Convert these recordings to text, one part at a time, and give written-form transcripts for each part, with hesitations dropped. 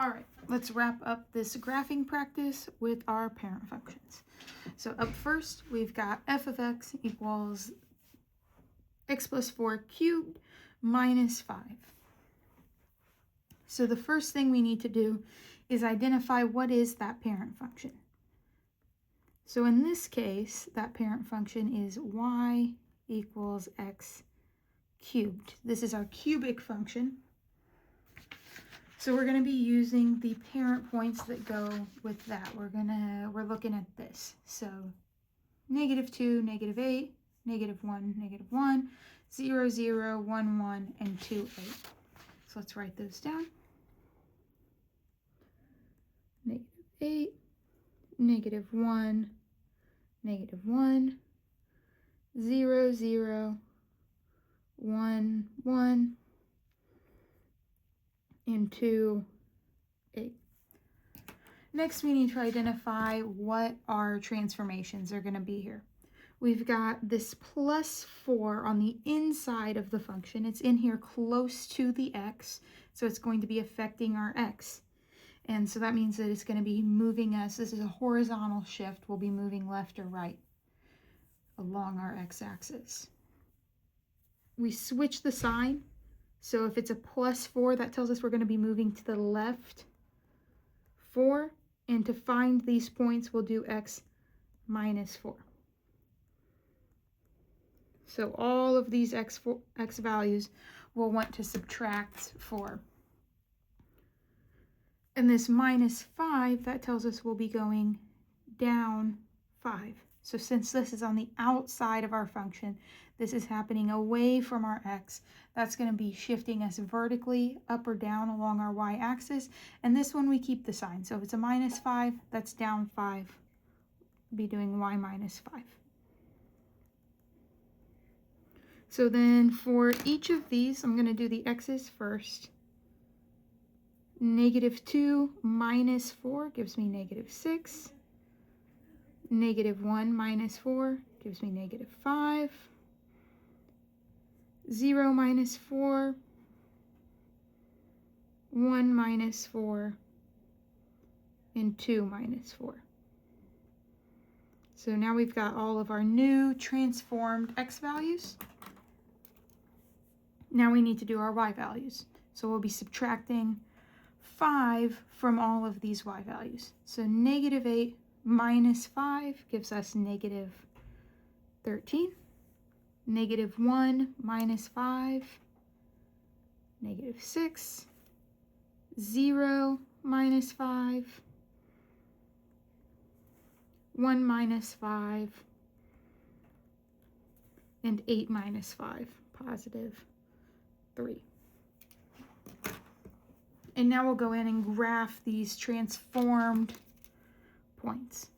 All right, let's wrap up this graphing practice with our parent functions. So up first, we've got f of x equals x plus 4 cubed minus 5. So the first thing we need to do is identify what is that parent function. So in this case, that parent function is y equals x cubed. This is our cubic function. So we're going to be using the parent points that go with that. We're looking at this. So -2, -8, -1, -1, 0, 0, 1, 1, and 2, 8. So let's write those down. -8, -1, -1, 0, 0, 1, 1, and 2, 8. Next, we need to identify what our transformations are going to be here. We've got this plus 4 on the inside of the function. It's in here close to the x, so it's going to be affecting our x. And so that means that it's going to be moving us. This is a horizontal shift. We'll be moving left or right along our x-axis. We switch the sign. So if it's a plus 4, that tells us we're going to be moving to the left 4. And to find these points, we'll do x minus 4. So all of these x values we'll want to subtract 4. And this minus 5, that tells us we'll be going down 5. So since this is on the outside of our function, this is happening away from our x. That's going to be shifting us vertically up or down along our y-axis. And this one we keep the sign. So if it's a minus 5, that's down 5. We'll be doing y minus 5. So then for each of these, I'm going to do the x's first. -2 minus 4 gives me -6. -1 minus 4 gives me -5. 0 minus 4, 1 minus 4, and 2 minus 4. So now we've got all of our new transformed x values. Now we need to do our y values. So we'll be subtracting 5 from all of these y values. So -8 minus 5 gives us -13. -1 minus 5, -6. 0 minus 5, 1 minus 5, and 8 minus 5, +3. And now we'll go in and graph these transformed points.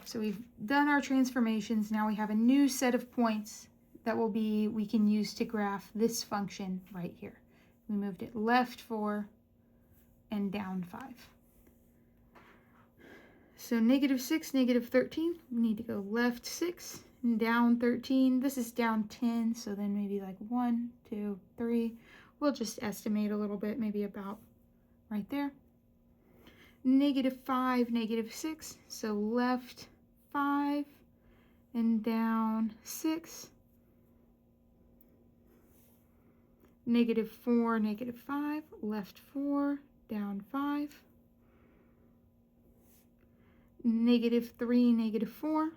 So we've done our transformations. Now we have a new set of points that we can use to graph this function right here. We moved it left 4 and down 5. So -6, -13, we need to go left 6 and down 13. This is down 10, so then maybe like 1, 2, 3. We'll just estimate a little bit, maybe about right there. -5, -6, so left 5 and down 6. -4, -5, left 4, down 5. -3, -4,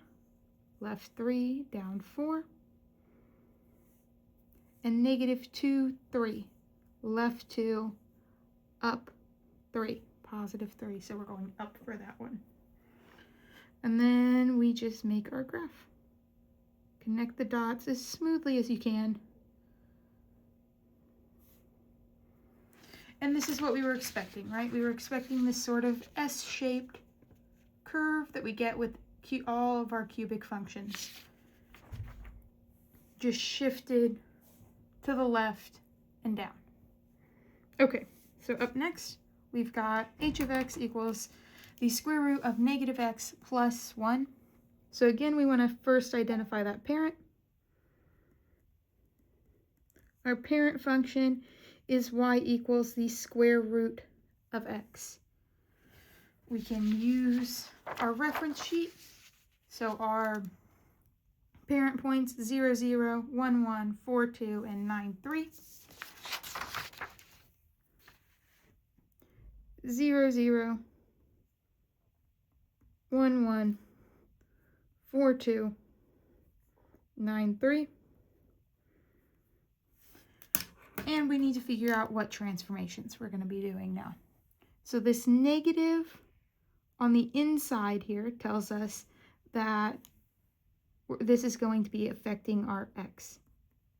left 3, down 4. And -2, 3, left 2, up 3, +3. So we're going up for that one. And then we just make our graph. Connect the dots as smoothly as you can. And this is what we were expecting, right? We were expecting this sort of S-shaped curve that we get with all of our cubic functions. Just shifted to the left and down. Okay, so up next, we've got h of x equals the square root of -x plus 1. So again, we want to first identify that parent. Our parent function is y equals the square root of x. We can use our reference sheet. So our parent points 0, 0, 1, 1, 4, 2, and 9, 3. 0, 0, 1, 1, 4, 2, 9, 3. And we need to figure out what transformations we're going to be doing now. So this negative on the inside here tells us that this is going to be affecting our x,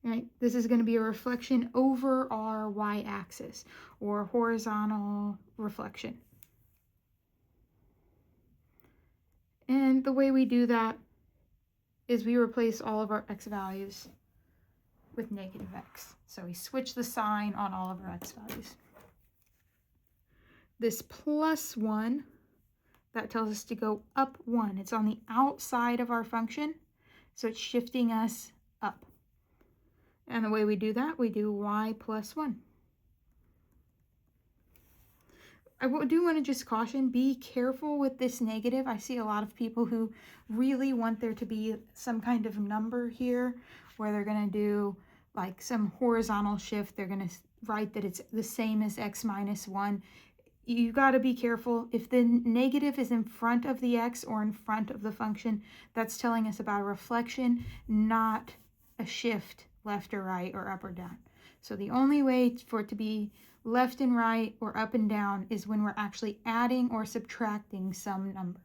right? This is going to be a reflection over our y-axis, or horizontal reflection. And the way we do that is we replace all of our x values with negative x. So we switch the sign on all of our x values. This plus 1, that tells us to go up 1. It's on the outside of our function, so it's shifting us up. And the way we do that, we do y plus 1. I do want to just caution, be careful with this negative. I see a lot of people who really want there to be some kind of number here where they're going to do like some horizontal shift. They're going to write that it's the same as x minus 1. You got to be careful. If the negative is in front of the x or in front of the function, that's telling us about a reflection, not a shift left or right or up or down. So the only way for it to be left and right or up and down is when we're actually adding or subtracting some number.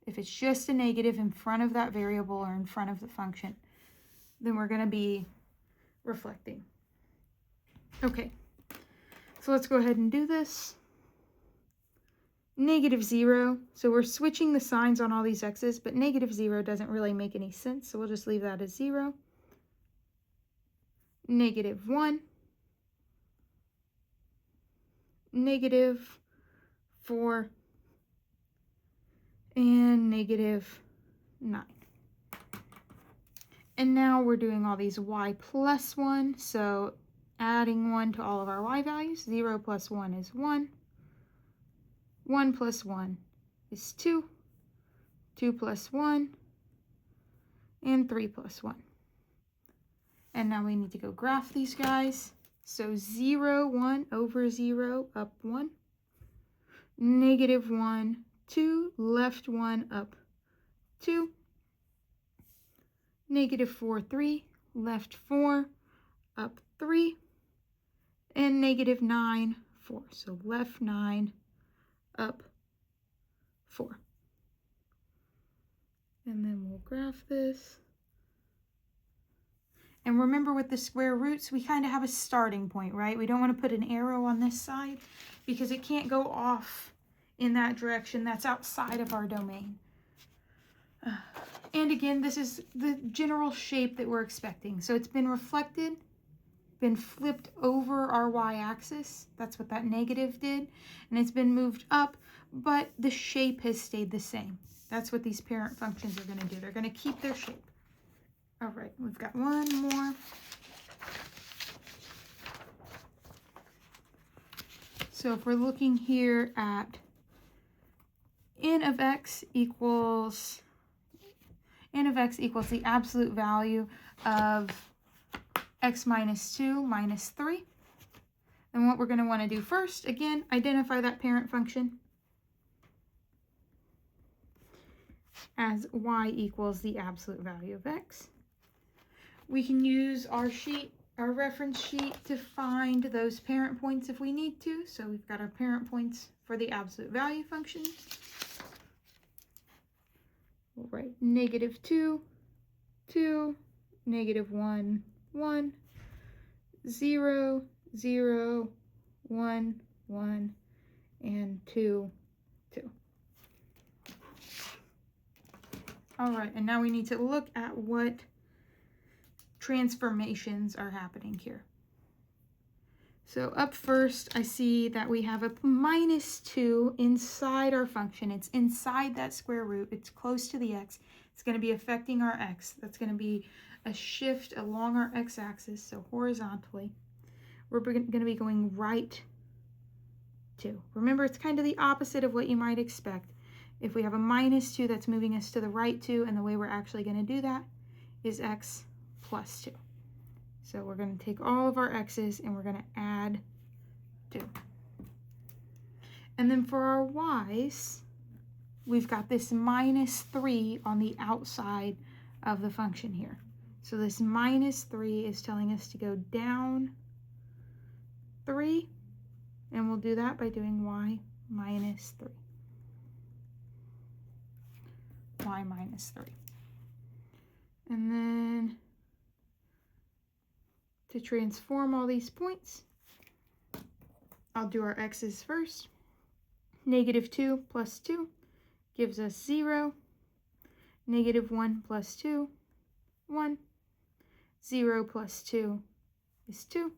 If it's just a negative in front of that variable or in front of the function, then we're going to be reflecting. Okay, so let's go ahead and do this. Negative 0, so we're switching the signs on all these x's, but negative 0 doesn't really make any sense, so we'll just leave that as 0. Negative 1. Negative 4. And negative 9. And now we're doing all these y plus 1, so adding 1 to all of our y values. 0 plus 1 is 1. 1 plus 1 is 2. 2 plus 1. And 3 plus 1. And now we need to go graph these guys. So 0, 1 over 0, up 1. Negative 1, 2, left 1, up 2. Negative 4, 3, left 4, up 3. And negative 9, 4. So left 9, up 4. And then we'll graph this. And remember, with the square roots, we kind of have a starting point, right? We don't want to put an arrow on this side because it can't go off in that direction. That's outside of our domain. And again, this is the general shape that we're expecting. So it's been reflected, been flipped over our y-axis. That's what that negative did. And it's been moved up, but the shape has stayed the same. That's what these parent functions are going to do. They're going to keep their shape. All right, we've got one more. So if we're looking here at n of x equals the absolute value of x minus 2 minus 3. And what we're going to want to do first, again, identify that parent function as y equals the absolute value of x. We can use our sheet, our reference sheet, to find those parent points if we need to. So we've got our parent points for the absolute value function. We'll write negative 2, 2, negative 1, 1, 0, 0, 1, 1, and 2, 2. All right, and now we need to look at what transformations are happening here. So up first, I see that we have a minus 2 inside our function. It's inside that square root. It's close to the x. It's going to be affecting our x. That's going to be a shift along our x-axis, so horizontally. We're going to be going right 2. Remember, it's kind of the opposite of what you might expect. If we have a minus 2, that's moving us to the right 2, and the way we're actually going to do that is x plus 2. So we're going to take all of our x's and we're going to add 2. And then for our y's, we've got this minus 3 on the outside of the function here. So this minus 3 is telling us to go down 3, and we'll do that by doing y minus 3. Y minus 3. And then to transform all these points, I'll do our x's first. Negative 2 plus 2 gives us 0. Negative 1 plus 2, 1. 0 plus 2 is 2.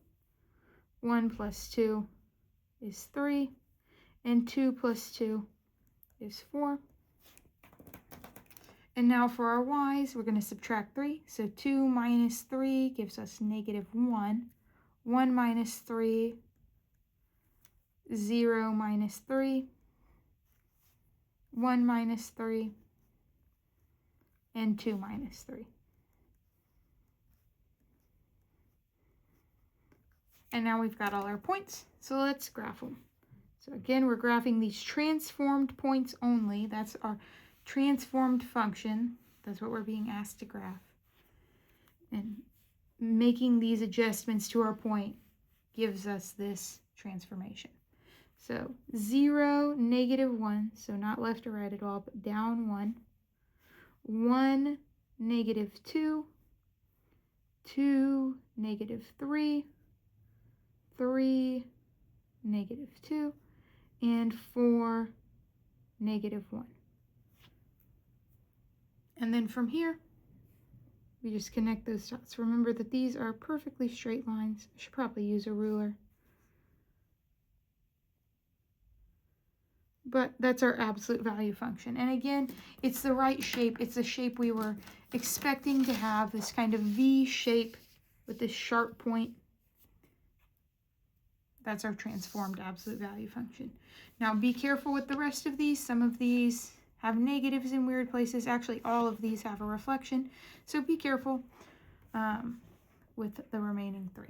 1 plus 2 is 3. And 2 plus 2 is 4. And now for our y's, we're going to subtract 3. So 2 minus 3 gives us negative 1. 1 minus 3, 0 minus 3. 1 minus 3, and 2 minus 3. And now we've got all our points, so let's graph them. So again, we're graphing these transformed points only. That's our transformed function. That's what we're being asked to graph. And making these adjustments to our point gives us this transformation. So 0, negative 1, so not left or right at all, but down 1. 1, negative 2. 2, negative 3. 3, negative 2. And 4, negative 1. And then from here, we just connect those dots. Remember that these are perfectly straight lines. I should probably use a ruler. But that's our absolute value function. And again, it's the right shape. It's the shape we were expecting to have, this kind of V shape with this sharp point. That's our transformed absolute value function. Now be careful with the rest of these. Some of these have negatives in weird places. Actually, all of these have a reflection. So be careful with the remaining 3.